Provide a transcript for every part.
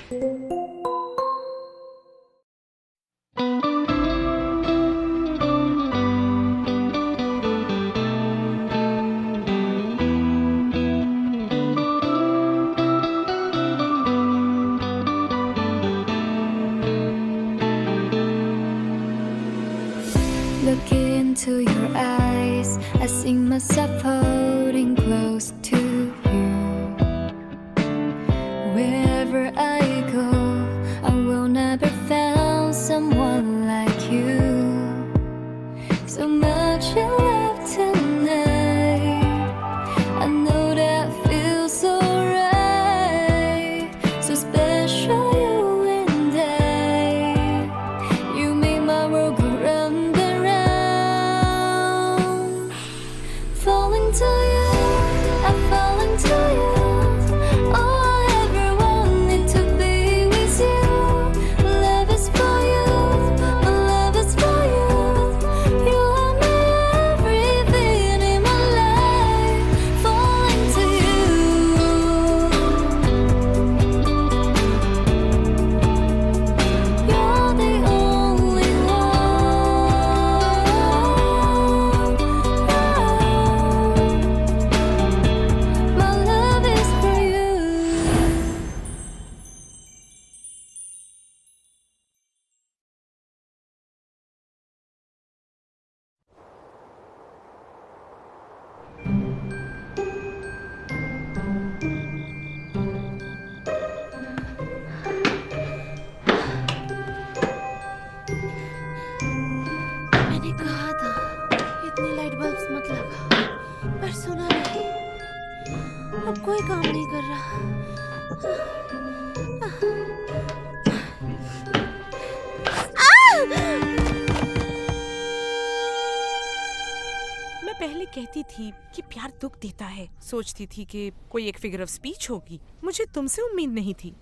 Look into your eyes, I see myself holding close to you. Wherever I go, I will never find someone like you. So much in love tonight, I know that feels so right. So special, you and I. You make my world go round and round. Falling to you, I'm falling to you. All I ever wanted to be with you. Love is for you, my love is for you. You are my everything in my life. Falling to you. You're the only one. My love is for you. मैंने कहा था इतनी light bulbs मत लगा, पर सुना नहीं। अब कोई काम नहीं कर रहा। मैं पहले कहती थी कि प्यार दुख देता है। सोचती थी कि कोई एक फिगर ऑफ स्पीच होगी। मुझे तुमसे उम्मीद नहीं थी।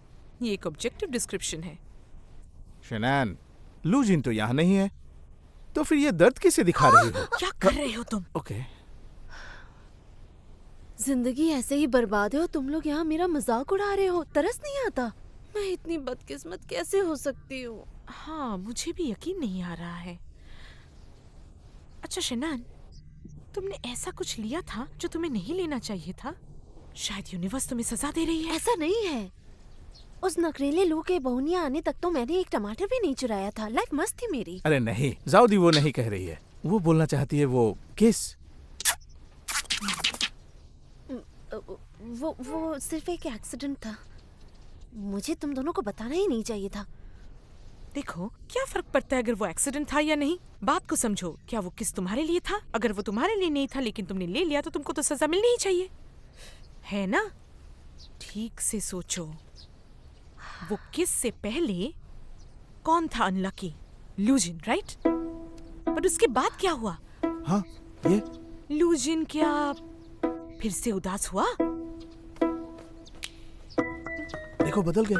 ये एक ऑब्जेक्टिव डिस्क्रिप्शन है। शनान, लूजिन तो यहाँ नहीं है, तो फिर ये दर्द किसे दिखा रही हो? क्या कर रहे हो तुम? ओके। जिंदगी ऐसे ही बर्बाद है और तुम लोग यहाँ मेरा मजाक उड़ा रहे हो। तरस नहीं आता? मैं इतनी बदकिस्मत कैसे हो सकती हूँ? हाँ, मुझे भी यकीन नहीं आ रहा है। अच्छा शनान, तुमने ऐसा कुछ लिया था जो तुम्हें नहीं लेना चाहिए था। शायद यूनिवर्स तुम्हें सजा दे रही है। ऐसा नहीं है। उस नखरेले लू के बहुनिया आने तक तो मैंने एक टमाटर भी नहीं चुराया था। लाइफ मस्त थी मेरी। अरे नहीं, जाउदी वो नहीं कह रही है। वो बोलना चाहती है वो किस। वो सिर्फ एक एक्सीडेंट था। मुझे तुम दोनों को बताना ही नहीं चाहिए था। देखो, क्या फर्क पड़ता है अगर वो एक्सीडेंट था या नहीं। बात को समझो। क्या वो किस तुम्हारे लिए था? अगर वो तुम्हारे लिए नहीं था लेकिन तुमने ले लिया तो तुमको तो सजा मिलनी ही चाहिए, है ना? ठीक से सोचो। वो किस से पहले कौन था अनलकी? लूजिन, राइट? बट उसके बाद क्या हुआ? हाँ, ये लूजिन क्या फिर से उदास हुआ? देखो बदल गया।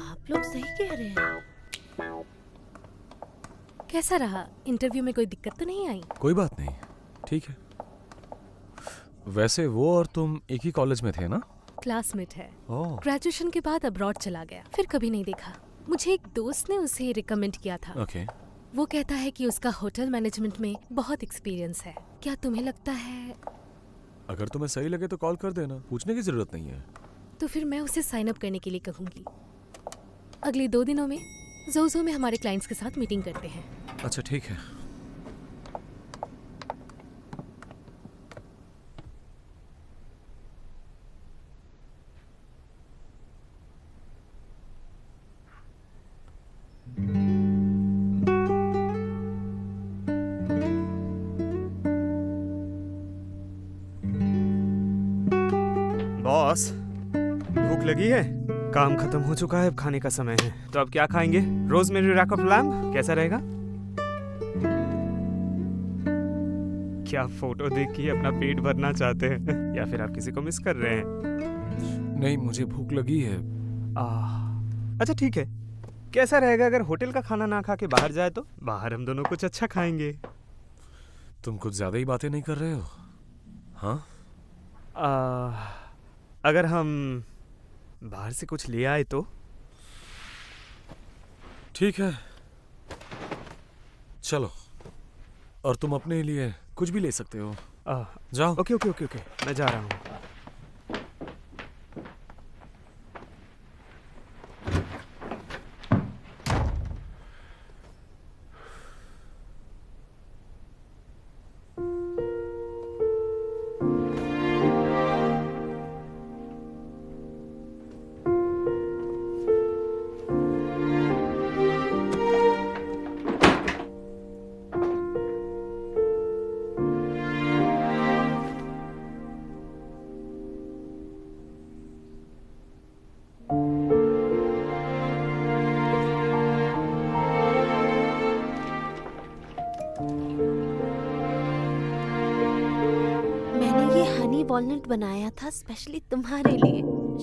आप लोग सही कह रहे हैं। कैसा रहा? इंटरव्यू में कोई दिक्कत तो नहीं आई? कोई बात नहीं, ठीक है। वैसे वो और तुम एक ही कॉलेज में थे ना? क्लासमेट है। ओह, ग्रेजुएशन के बाद अब्रॉड चला गया, फिर कभी नहीं देखा। मुझे एक दोस्त ने उसे रिकमेंड किया था। ओके। वो कहता है कि उसका होटल मैनेजमेंट में बहुत एक्सपीरियंस है। क्या तुम्हें लगता है? अगर तुम्हें सही लगे तो कॉल कर देना, पूछने की जरूरत नहीं है। तो फिर मैं उसे साइन अप करने के लिए कहूँगी। अगले 2 दिनों में जोजो में हमारे क्लाइंट्स के साथ मीटिंग करते हैं। अच्छा ठीक है। बॉस, भूख लगी है? काम खत्म हो चुका है, अब खाने का समय है। तो अब क्या खाएंगे? रोजमेरी रैक ऑफ लैम्ब कैसा रहेगा? क्या फोटो देख के अपना पेट भरना चाहते हैं या फिर आप किसी को मिस कर रहे हैं? नहीं, मुझे भूख लगी है। अच्छा ठीक है। कैसा रहेगा अगर होटल का खाना ना खा के बाहर जाए तो? बाहर हम दोनों कुछ अच्छा खाएंगे। तुम कुछ ज्यादा ही बातें नहीं कर रहे हो? हाँ, अगर हम बाहर से कुछ ले आए तो। ठीक है, चलो। और तुम अपने लिए कुछ भी ले सकते हो। जाओ। ओके ओके ओके ओके, मैं जा रहा हूँ। मैंने ये हनी वॉलनट बनाया था स्पेशली तुम्हारे लिए।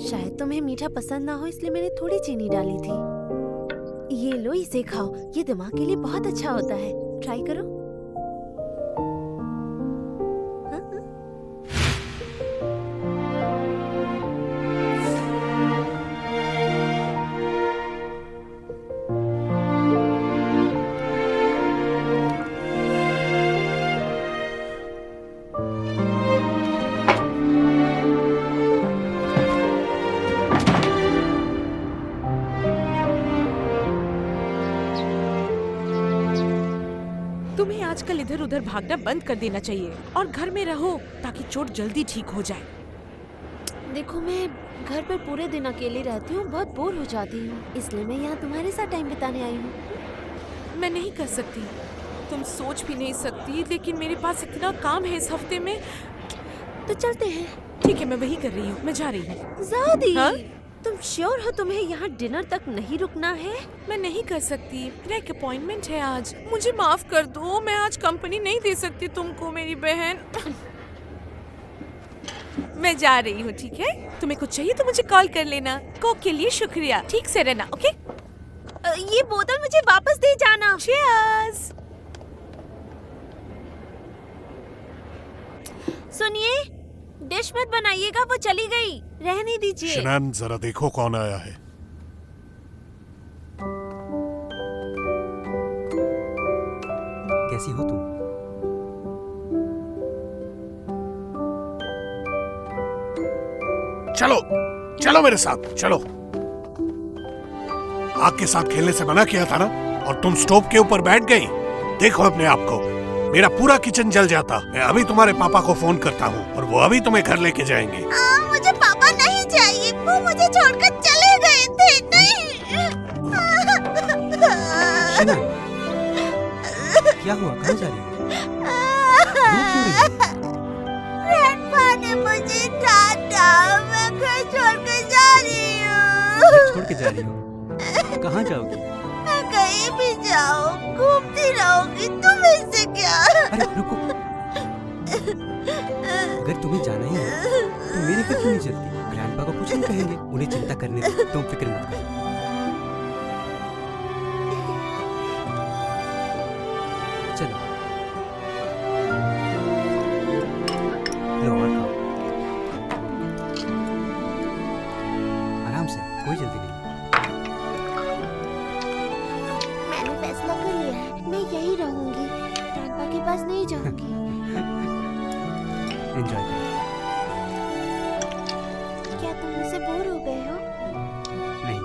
शायद तुम्हें मीठा पसंद ना हो, इसलिए मैंने थोड़ी चीनी डाली थी। ये लो, इसे खाओ, ये दिमाग के लिए बहुत अच्छा होता है। ट्राई करो। तुम्हें आजकल इधर उधर भागना बंद कर देना चाहिए और घर में रहो ताकि चोट जल्दी ठीक हो जाए। देखो, मैं घर पर पूरे दिन अकेली रहती हूँ, बहुत बोर हो जाती हूँ, इसलिए मैं यहाँ तुम्हारे साथ टाइम बिताने आई हूँ। मैं नहीं कर सकती, तुम सोच भी नहीं सकती, लेकिन मेरे पास इतना काम है इस हफ्ते में। तो चलते हैं। ठीक है, मैं वही कर रही हूँ, मैं जा रही हूँ। ज़ादी, हाँ? तुम श्योर हो तुम्हें यहाँ डिनर तक नहीं रुकना है? मैं नहीं कर सकती, मेरा एक अपॉइंटमेंट है आज। मुझे माफ कर दो, मैं आज कंपनी नहीं दे सकती तुमको मेरी बहन। मैं जा रही हूँ, ठीक है? तुम्हें कुछ चाहिए तो मुझे कॉल कर लेना। कोक के लिए शुक्रिया, ठीक से रहना, ओके? ये बोतल मुझे वापस दे जाना। Cheers! सुनिए, डिश मत बनाइएगा, वो चली गई, रहने दीजिए। शनान, जरा देखो कौन आया है। कैसी हो तुम? चलो चलो मेरे साथ चलो। आग के साथ खेलने से मना किया था ना, और तुम स्टोव के ऊपर बैठ गई। देखो अपने आप को, मेरा पूरा किचन जल जाता। मैं अभी तुम्हारे पापा को फोन करता हूँ और वो अभी तुम्हें घर लेके जाएंगे। मुझे पापा नहीं चाहिए, वो मुझे छोड़कर चले गए थे। नहीं। शनान, क्या हुआ? कहाँ जा रही हो? ग्रैंडपा ने मुझे डांटा, मैं घर छोड़कर जा रही हूँ। घर छोड़ के जा रही हो? कहाँ जाओगी? मैं कहीं भी जाऊँ, घूमती रहूंगी, तुम्हें से क्या? अरे रुको, अगर तुम्हें जाना ही है तो मेरे घर क्यों नहीं चलती? ग्रैंडपा को कुछ नहीं कहेंगे, उन्हें चिंता करने दो, तुम फिक्र मत करो। चलो लो और खाओ, आराम से, कोई जल्दी नहीं। मैंने फैसला कर लिया है, मैं यही रहूंगी, ग्रैंडपा के पास नहीं जाऊंगी। एंजॉय करो। क्या तुम मुझसे बोर हो गए हो? नहीं,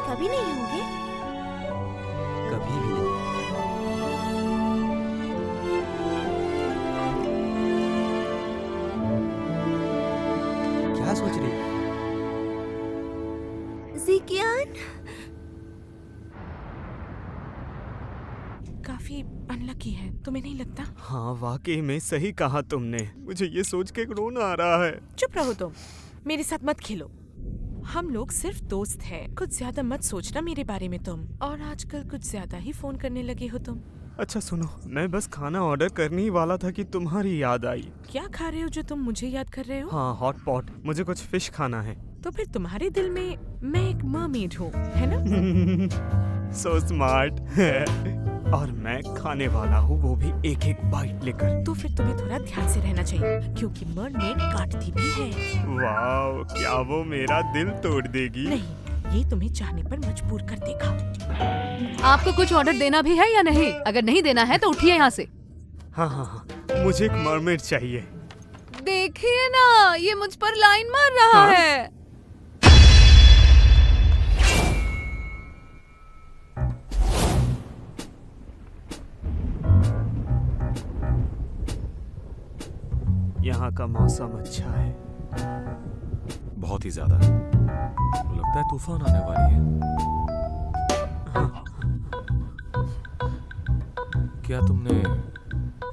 कभी नहीं होंगे। कभी भी नहीं। क्या सोच रही हो? ज़िकियान, काफी अनलकी है, तुम्हें नहीं लगता? हाँ, वाकई में सही कहा तुमने। मुझे ये सोच के रोना आ रहा है। चुप रहो तुम, मेरे साथ मत खेलो। हम लोग सिर्फ दोस्त हैं। कुछ ज्यादा मत सोचना मेरे बारे में तुम। और आजकल कुछ ज्यादा ही फोन करने लगे हो तुम। अच्छा सुनो, मैं बस खाना ऑर्डर करने ही वाला था कि तुम्हारी याद आई। क्या खा रहे हो जो तुम मुझे याद कर रहे हो? हाँ, हॉट पॉट, मुझे कुछ फिश खाना है। तो फिर तुम्हारे दिल में मैं एक मरमेड हूँ, है ना? So smart. और मैं खाने वाला हूँ, वो भी एक एक बाइट लेकर। तो फिर तुम्हें थोड़ा ध्यान से रहना चाहिए, क्योंकि मरमेड काटती भी है। वाह, क्या वो मेरा दिल तोड़ देगी? नहीं, ये तुम्हें चाहने पर मजबूर कर देगा। आपको कुछ ऑर्डर देना भी है या नहीं? अगर नहीं देना है तो उठिए यहाँ से। हाँ हाँ हाँ, मुझे एक मरमेड चाहिए। देखिए ना, ये मुझ पर लाइन मार रहा हाँ? है। यहाँ का मौसम अच्छा है। बहुत ही ज्यादा। लगता है तूफान आने वाली है। क्या तुमने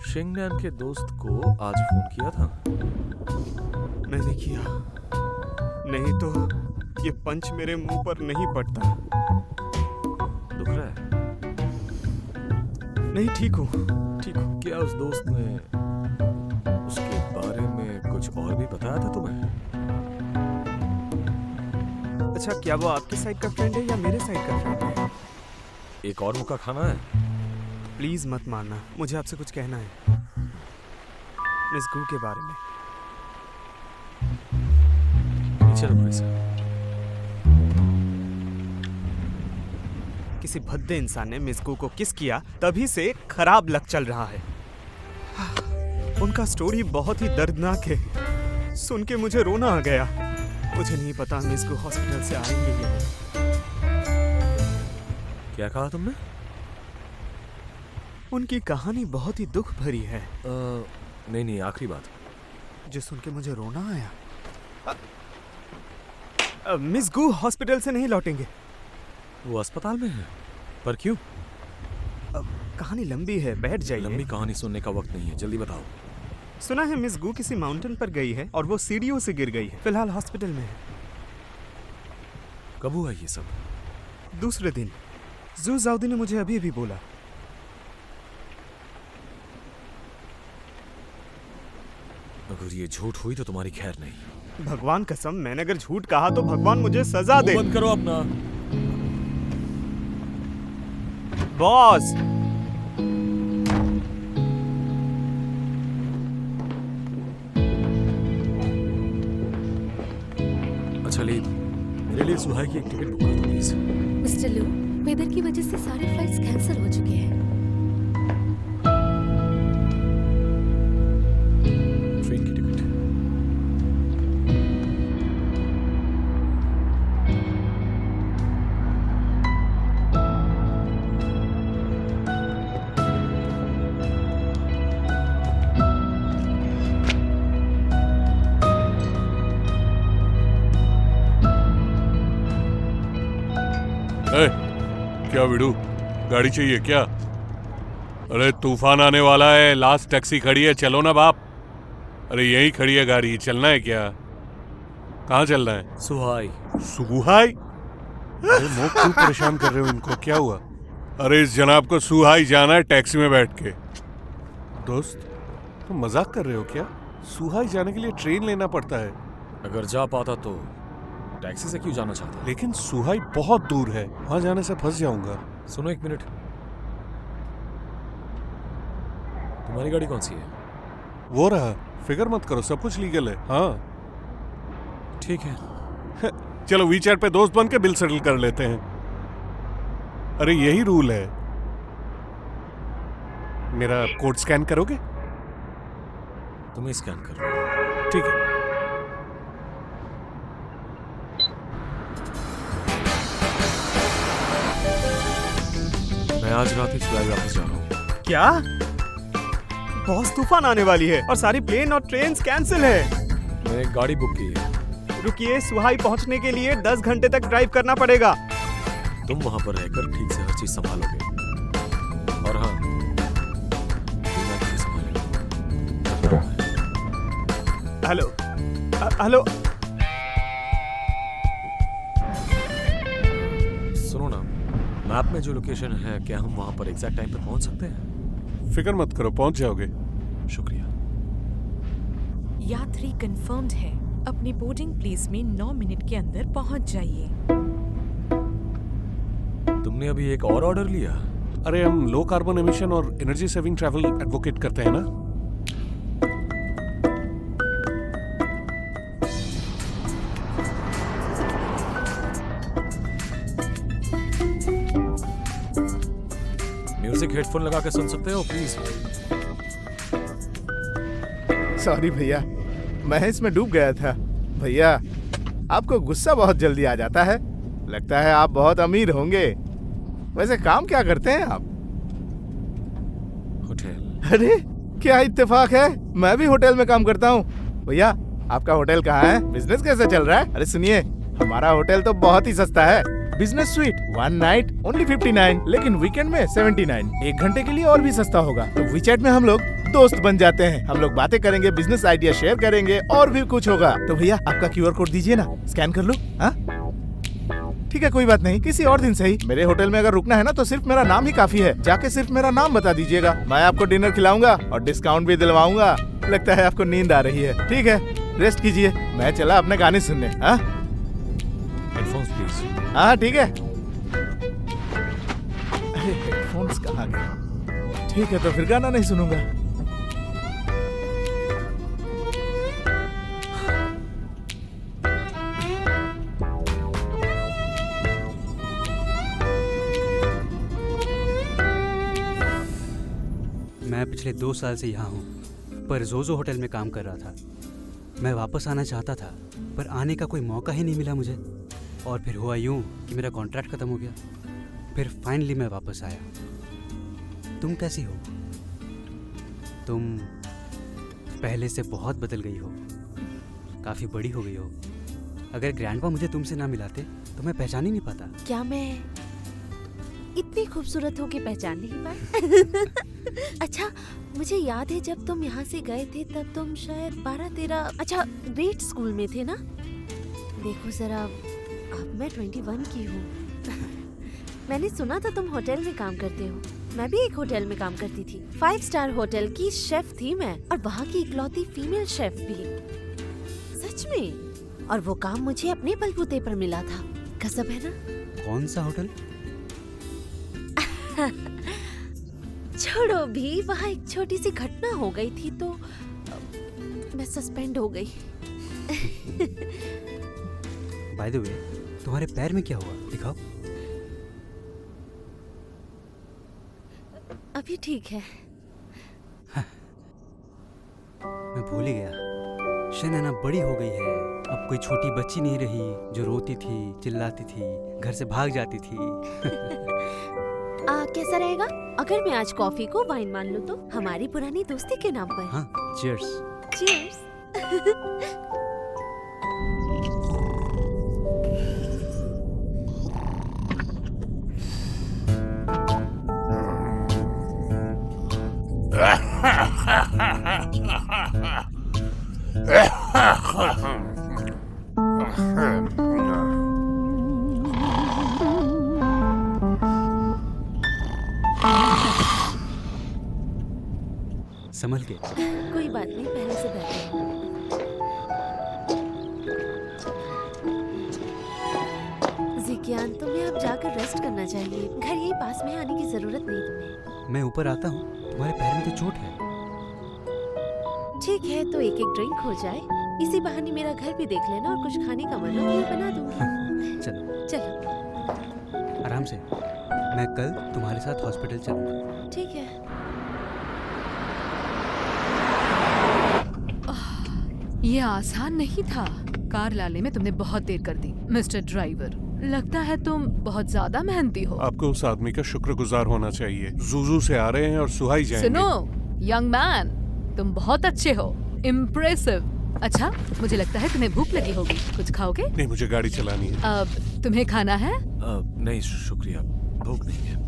शिंगनैन के दोस्त को आज फोन किया था? मैंने किया, नहीं तो ये पंच मेरे मुंह पर नहीं पड़ता। दुख रहा है? नहीं, ठीक हूँ, ठीक हूँ। क्या उस दोस्त ने उसके बारे में कुछ और भी बताया था तुम्हें? अच्छा, क्या वो आपकी साइड का फ्रेंड है या मेरे साइड का फ्रेंड है? एक और मौका खाना है? प्लीज मत मारना, मुझे आपसे कुछ कहना है मिस गू के बारे में। नीचे रुको इसे। किसी भद्दे इंसान ने मिस गू को किस किया, तभी से खराब लक चल रहा है। उनका स्टोरी बहुत ही दर्दनाक है, सुन के मुझे रोना आ गया। मुझे नहीं पता मिस गू हॉस्पिटल से आएंगे या नहीं। क्या कहा तुमने? उनकी कहानी बहुत ही दुख भरी है। नहीं, आखिरी बात जो सुन के मुझे रोना आया। मिस गू हॉस्पिटल से नहीं लौटेंगे। वो अस्पताल में है, पर क्यों? कहानी लंबी है, बैठ जाइए। लंबी कहानी सुनने का वक्त नहीं है, जल्दी बताओ। सुना है मिस गू किसी माउंटेन पर गई है और वो सीढ़ियों से गिर गई है। फिलहाल हॉस्पिटल में है। कब हुआ ये सब? दूसरे दिन। जू जाउदी ने मुझे अभी बोला। अगर ये झूठ हुई तो तुम्हारी खैर नहीं। भगवान कसम, मैंने अगर झूठ कहा तो भगवान मुझे सजा दे। बंद करो अपना। बॉस, अच्छा ली, मेरे लिए सुहाई की एक टिकट बुक कर दो प्लीज। मिस्टर लू, वेदर की वजह से सारे फ्लाइट्स कैंसिल हो चुके हैं। ट्रेन की टिकट। क्या विडू, गाड़ी चाहिए क्या? अरे तूफान आने वाला है, लास्ट टैक्सी खड़ी है, चलो ना बाप। अरे यहीं खड़ी है गाड़ी, चलना है क्या? कहाँ चलना है? सुहाई। सुहाई? अरे वो क्यों परेशान कर रहे हो इनको, क्या हुआ? अरे इस जनाब को सुहाई जाना है टैक्सी में बैठ के। दोस्त, तुम मजाक कर रहे हो क्या? सुहाई जाने के लिए ट्रेन लेना पड़ता है। अगर जा पाता तो टैक्सी से क्यों जाना चाहता? लेकिन सुहाई बहुत दूर है, वहां जाने से फंस जाऊंगा। सुनो एक मिनट, तुम्हारी गाड़ी कौन सी है? वो रहा, फिक्र मत करो, सब कुछ लीगल है। हाँ ठीक है। चलो वीचैट पे दोस्त बन के बिल सेटल कर लेते हैं। अरे यही रूल है। मेरा कोड स्कैन करोगे? तुम्हें स्कैन कर लो। ठीक है। मैं आज रात ही सुहाई वापस जा रहा हूँ। क्या? बॉस, तूफान आने वाली है और सारी प्लेन और ट्रेन कैंसिल है। मैंने एक गाड़ी बुक की है। रुकिए, सुहाई पहुंचने के लिए 10 घंटे तक ड्राइव करना पड़ेगा। तुम वहां पर रहकर ठीक से हर चीज संभालोगे, और हाँ, बिना किसी संभाले। हेलो हेलो, सुनो ना, मैप में जो लोकेशन है, क्या हम वहां पर एग्जैक्ट टाइम पे पहुंच सकते हैं? फिक्र मत करो, पहुंच जाओगे। शुक्रिया। यात्री कंफर्म्ड है, अपनी बोर्डिंग प्लेस में 9 मिनट के अंदर पहुंच जाइए। तुमने अभी एक और ऑर्डर लिया? अरे हम लो कार्बन एमिशन और एनर्जी सेविंग ट्रैवल एडवोकेट करते हैं ना। म्यूजिक हेडफोन लगा के सुन सकते हो प्लीज। सॉरी भैया, मैं इसमें डूब गया था। भैया, आपको गुस्सा बहुत जल्दी आ जाता है। लगता है आप बहुत अमीर होंगे। वैसे काम क्या करते हैं आप? होटल। अरे क्या इत्तेफाक है, मैं भी होटल में काम करता हूँ। भैया, आपका होटल कहाँ है? बिजनेस कैसे चल रहा है? अरे सुनिए, हमारा होटल तो बहुत ही सस्ता है। बिजनेस स्वीट 1 नाइट ओनली 59, लेकिन वीकेंड में 79। 1 घंटे के लिए और भी सस्ता होगा। तो वीचैट में हम लोग दोस्त बन जाते हैं। हम लोग बातें करेंगे, बिजनेस आइडिया शेयर करेंगे और भी कुछ होगा। तो भैया आपका QR कोड दीजिए ना, स्कैन कर लो। हाँ ठीक है, कोई बात नहीं, किसी और दिन सही। मेरे होटल में अगर रुकना है ना तो सिर्फ मेरा नाम ही काफी है। जाके सिर्फ मेरा नाम बता दीजिएगा, मैं आपको डिनर खिलाऊंगा और डिस्काउंट भी दिलवाऊंगा। लगता है आपको नींद आ रही है। ठीक है, रेस्ट कीजिए, मैं चला अपने गाने सुनने। हाँ हेडफोन्स प्लीज। हाँ ठीक है। अरे हेडफोन्स कहाँ गए? ठीक है, तो फिर गाना नहीं सुनूंगा। मैं पिछले 2 साल से यहाँ हूँ, पर जोजो होटल में काम कर रहा था। मैं वापस आना चाहता था, पर आने का कोई मौका ही नहीं मिला मुझे। और फिर हुआ यूँ कि मेरा कॉन्ट्रैक्ट ख़त्म हो गया। फिर फाइनली मैं वापस आया। तुम कैसी हो? तुम पहले से बहुत बदल गई हो, काफ़ी बड़ी हो गई हो। अगर ग्रैंडपा मुझे तुमसे ना मिलाते तो मैं पहचान ही नहीं पाता। क्या मैं इतनी खूबसूरत हूँ कि पहचान नहीं पाए? अच्छा, मुझे याद है जब तुम यहाँ से गए थे तब तुम शायद 12-13 अच्छा ग्रेड स्कूल में थे ना? देखो जरा, अब मैं 21 की हूँ। मैंने सुना था तुम होटल में काम करते हो। मैं भी एक होटल में काम करती थी। 5 स्टार होटल की शेफ थी मैं, और वहाँ की इकलौती फीमेल शेफ भी। सच में। और वो काम मुझे अपने बलबूते पर मिला था। गजब है ना? कौन सा होटल? छोड़ो भी, वहाँ एक छोटी सी घटना हो गई थी तो मैं सस्पेंड हो गई। बाय द वे, तुम्हारे पैर में क्या हुआ? दिखाओ। अभी ठीक है। मैं भूल ही गया, शनैना बड़ी हो गई है। अब कोई छोटी बच्ची नहीं रही जो रोती थी, चिल्लाती थी, घर से भाग जाती थी। कैसा रहेगा अगर मैं आज कॉफी को वाइन मान लूं तो? हमारी पुरानी दोस्ती के नाम पर। हाँ, चीयर्स। चीयर्स। संभल के। कोई बात नहीं, पहले से बेहतर हूँ। जिज्ञान, तुम्हें अब जाकर रेस्ट करना चाहिए। घर यही पास में, आने की जरूरत नहीं तुम्हें। मैं ऊपर आता हूँ, तुम्हारे पैर में तो चोट है। ठीक है, तो एक ड्रिंक हो जाए। इसी बहाने मेरा घर भी देख लेना, और कुछ खाने का मन हो तो मैं बना दूंगी। चलो चलो आराम से। मैं कल तुम्हारे साथ हॉस्पिटल चलूंगा। ठीक है। ये आसान नहीं था। कार लाने में तुमने बहुत देर कर दी मिस्टर ड्राइवर। लगता है तुम बहुत ज्यादा मेहनती हो। आपको उस आदमी का शुक्रगुजार होना चाहिए। जूजू से आ रहे हैं और सुहाई जाएंगे। सुनो यंग मैन, तुम बहुत अच्छे हो, इम्प्रेसिव। अच्छा, मुझे लगता है तुम्हें भूख लगी होगी, कुछ खाओगे? नहीं, मुझे गाड़ी चलानी है। अब तुम्हें खाना है? नहीं शुक्रिया, भूख नहीं है।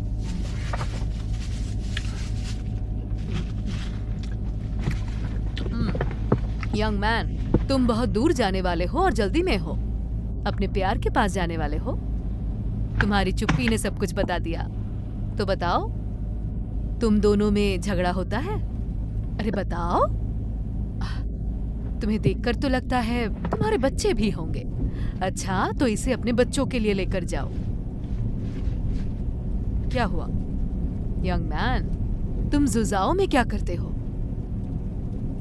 यंग मैन, तुम बहुत दूर जाने वाले हो और जल्दी में हो। अपने प्यार के पास जाने वाले हो। तुम्हारी चुप्पी ने सब कुछ बता दिया। तो बताओ, तुम दोनों में झगड़ा होता है? अरे बताओ। तुम्हें देखकर तो लगता है तुम्हारे बच्चे भी होंगे। अच्छा, तो इसे अपने बच्चों के लिए लेकर जाओ। क्या हुआ? यंग मैन, तुम जुजाओ में क्या करते हो?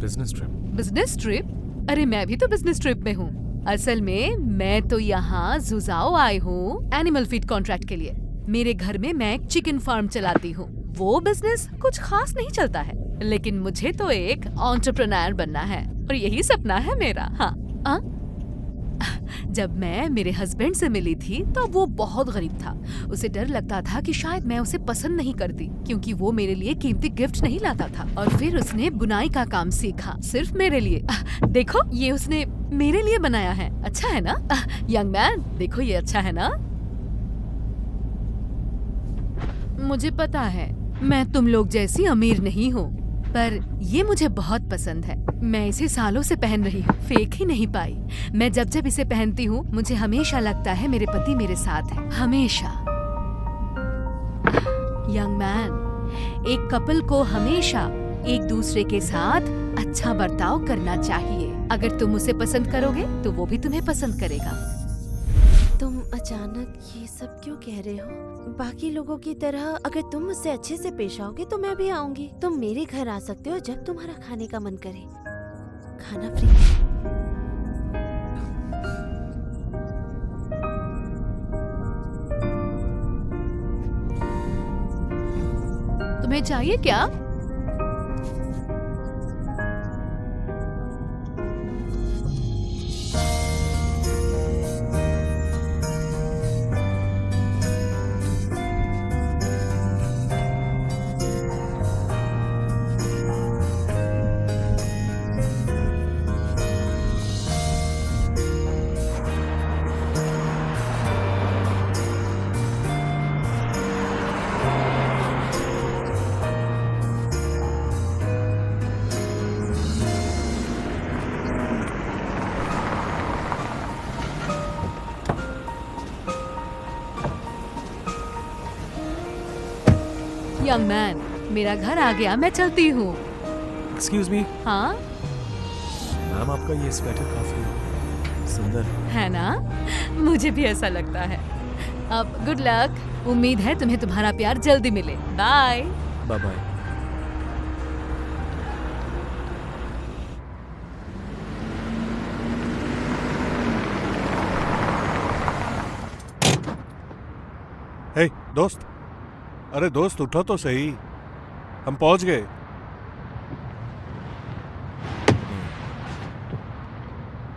Business trip. Business trip? अरे मैं भी तो बिजनेस ट्रिप में हूँ। असल में मैं तो यहाँ जुजाओ आई हूँ एनिमल फीड कॉन्ट्रैक्ट के लिए। मेरे घर में मैं एक चिकन फार्म चलाती हूँ। वो बिजनेस कुछ खास नहीं चलता है, लेकिन मुझे तो एक एंटरप्रेन्योर बनना है और यही सपना है मेरा। हाँ जब मैं मेरे हस्बैंड से मिली थी तो वो बहुत गरीब था। उसे डर लगता था कि शायद मैं उसे पसंद नहीं करती क्योंकि वो मेरे लिए कीमती गिफ्ट नहीं लाता था। और फिर उसने बुनाई का काम सीखा सिर्फ मेरे लिए। देखो ये उसने मेरे लिए बनाया है, अच्छा है ना? यंग मैन देखो ये अच्छा है ना? मुझे पता है मैं तुम लोग जैसी अमीर नहीं हूँ, पर ये मुझे बहुत पसंद है। मैं इसे सालों से पहन रही हूँ, फेंक ही नहीं पाई। मैं जब जब इसे पहनती हूँ मुझे हमेशा लगता है मेरे पति मेरे साथ है, हमेशा। यंग मैन, एक कपल को हमेशा एक दूसरे के साथ अच्छा बर्ताव करना चाहिए। अगर तुम उसे पसंद करोगे तो वो भी तुम्हें पसंद करेगा। तुम अचानक ये सब क्यों कह रहे हो? बाकी लोगों की तरह अगर तुम मुझसे अच्छे से पेश आओगे तो मैं भी आऊंगी। तुम मेरे घर आ सकते हो जब तुम्हारा खाने का मन करे। खाना फ्री। तुम्हें चाहिए क्या? यंग मैन, मेरा घर आ गया, मैं चलती हूँ। एक्सक्यूज मी हाँ मैम, आपका ये स्वेटर काफी सुंदर है ना? मुझे भी ऐसा लगता है। अब गुड लक। उम्मीद है तुम्हें तुम्हारा प्यार जल्दी मिले। बाय। Bye bye. हे दोस्त, अरे दोस्त उठो तो सही, हम पहुंच गए।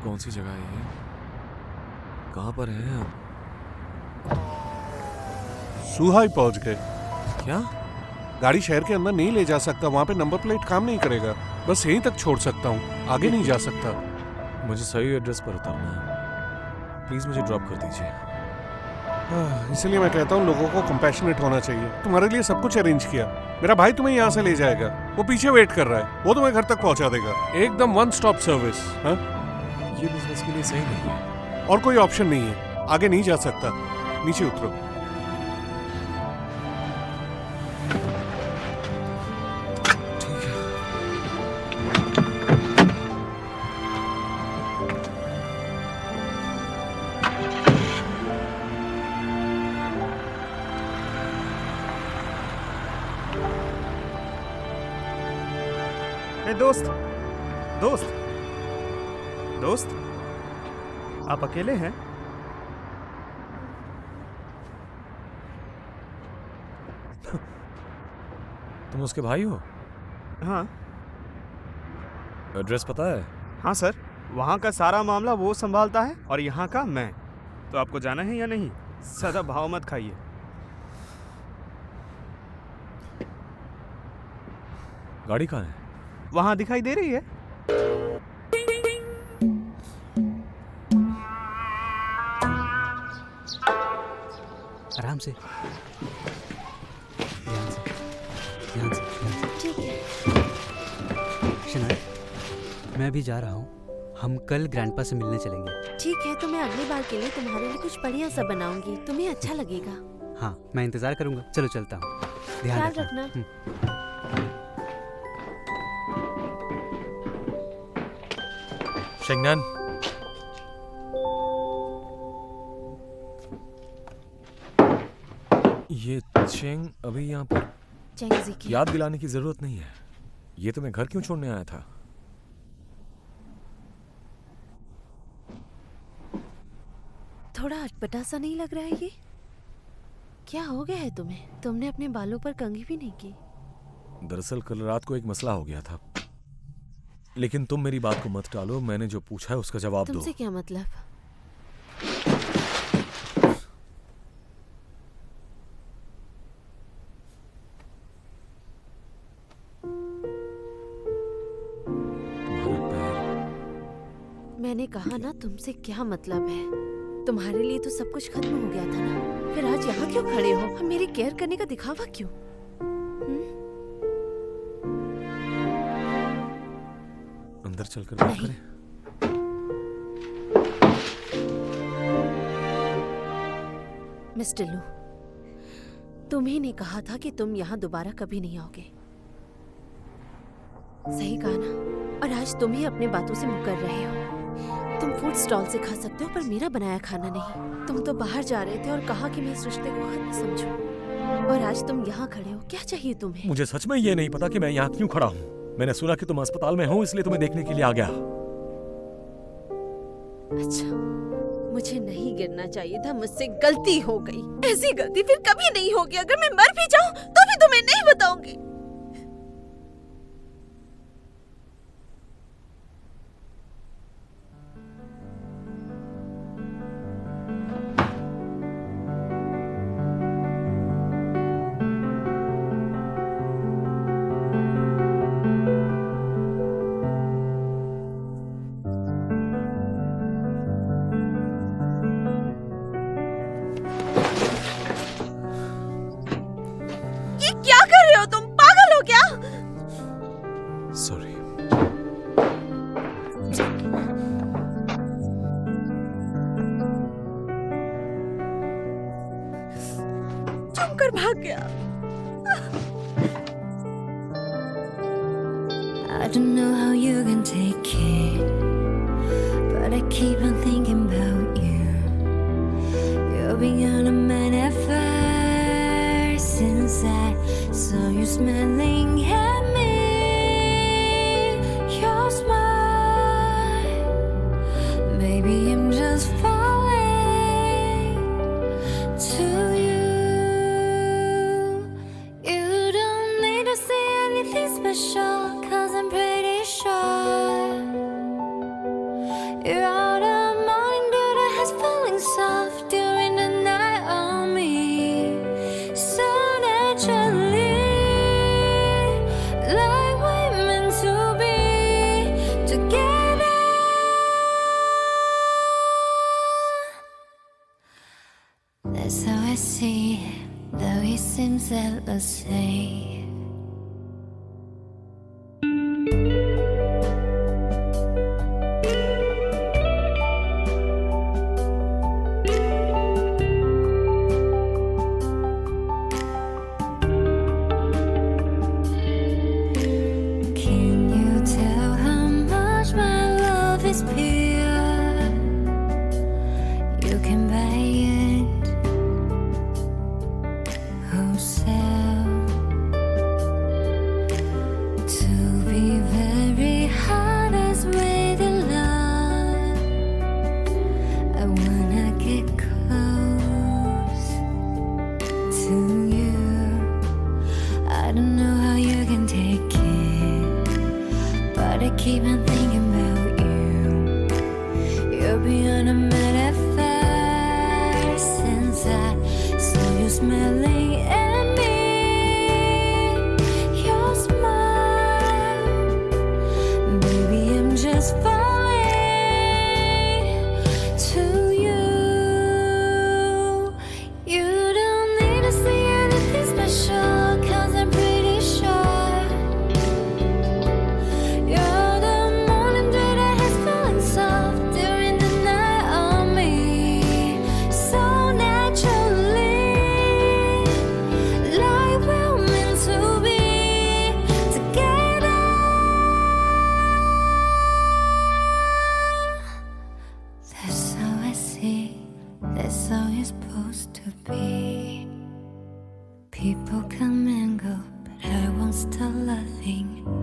कौन सी जगह है ये? कहाँ पर हैं हम? सुहाई पहुंच गए। क्या? गाड़ी शहर के अंदर नहीं ले जा सकता, वहाँ पे नंबर प्लेट काम नहीं करेगा। बस यहीं तक छोड़ सकता हूँ, आगे नहीं जा सकता। मुझे सही एड्रेस पर उतरना है, प्लीज मुझे ड्रॉप कर दीजिए। इसलिए मैं कहता हूँ लोगों को कंपैशनेट होना चाहिए। तुम्हारे लिए सब कुछ अरेंज किया, मेरा भाई तुम्हें यहाँ से ले जाएगा, वो पीछे वेट कर रहा है, वो तुम्हें घर तक पहुँचा देगा। एकदम वन स्टॉप सर्विस। हाँ, ये बिजनेस के लिए सही नहीं है। और कोई ऑप्शन नहीं है, आगे नहीं जा सकता, नीचे उतरो। ठीक है। दोस्त दोस्त दोस्त, आप अकेले हैं? तुम उसके भाई हो? हाँ एड्रेस पता है? हाँ सर, वहाँ का सारा मामला वो संभालता है और यहाँ का मैं। तो आपको जाना है या नहीं? सदा भाव मत खाइए। गाड़ी कहाँ है? वहाँ दिखाई दे रही है। आराम से, ध्यान से, ध्यान से, ध्यान से। ठीक है। शनाया, मैं अभी जा रहा हूँ, हम कल ग्रैंडपा से मिलने चलेंगे। ठीक है, तो मैं अगली बार के लिए तुम्हारे लिए कुछ बढ़िया सा बनाऊंगी, तुम्हें अच्छा लगेगा। हाँ, मैं इंतजार करूंगा। चलो चलता हूँ, ध्यान ख्याल रखना। शेंगनान, ये चेंग अभी यहाँ पर? चेंगजी की। याद दिलाने की जरूरत नहीं है। ये तो मैं घर क्यों छोड़ने आया था? थोड़ा अटपटा सा नहीं लग रहा है ये? क्या हो गया है तुम्हें? तुमने अपने बालों पर कंघी भी नहीं की। दरअसल कल रात को एक मसला हो गया था, लेकिन तुम मेरी बात को मत टालो। मैंने जो पूछा है उसका जवाब दो। तुमसे क्या मतलब? मैंने कहा ना, तुमसे क्या मतलब है? तुम्हारे लिए तो सब कुछ खत्म हो गया था ना, फिर आज यहाँ क्यों खड़े हो? हम मेरी केयर करने का दिखावा क्यों? अंदर चलकर बात करें। मिस्टर लू, तुम्ही ने कहा था कि तुम यहाँ दोबारा कभी नहीं आओगे। सही कहा ना? और आज तुम ही अपने बातों से मुकर रहे हो। तुम फूड स्टॉल से खा सकते हो, पर मेरा बनाया खाना नहीं। तुम तो बाहर जा रहे थे और कहा कि मैं इस रिश्ते को खत्म समझूं, और आज तुम यहाँ खड़े हो। क्या चाहिए तुम्हें? मुझे सच में ये नहीं पता कि मैं यहाँ क्यों खड़ा हूँ। मैंने सुना कि तुम अस्पताल में हो, इसलिए तुम्हें देखने के लिए आ गया। अच्छा, मुझे नहीं गिरना चाहिए था, मुझसे गलती हो गई। ऐसी गलती फिर कभी नहीं होगी। अगर मैं मर भी जाऊं तो भी तुम्हें नहीं बताऊंगी। सॉरी। चुप कर भाग गया। I don't know how you can take it, but I keep on thinking about you. You're beyond a man ever since I saw you smiling at me. Your smile, maybe I'm just falling to you. You don't need to say anything special, 'cause I'm pretty sure you're out of mind, but I has falling soft during the night on me. So naturally, like we're meant to be together. That's how I see it, though he seems endlessly. Can you tell how much my love is pure? You can buy it wholesale. To be very honest with your love, I wanna get close to you. I don't know how you can take it, but I keep on thinking about you. You're beyond a metaphor since I saw you smiling at me. Your smile, baby, I'm just falling to you. You don't need to say anything special, 'cause I'm pretty sure you're the morning dew that has fallen soft during the night on me. So naturally, like we're meant to be together. That's how I see, that's how it's supposed to be. People come and go, but start loving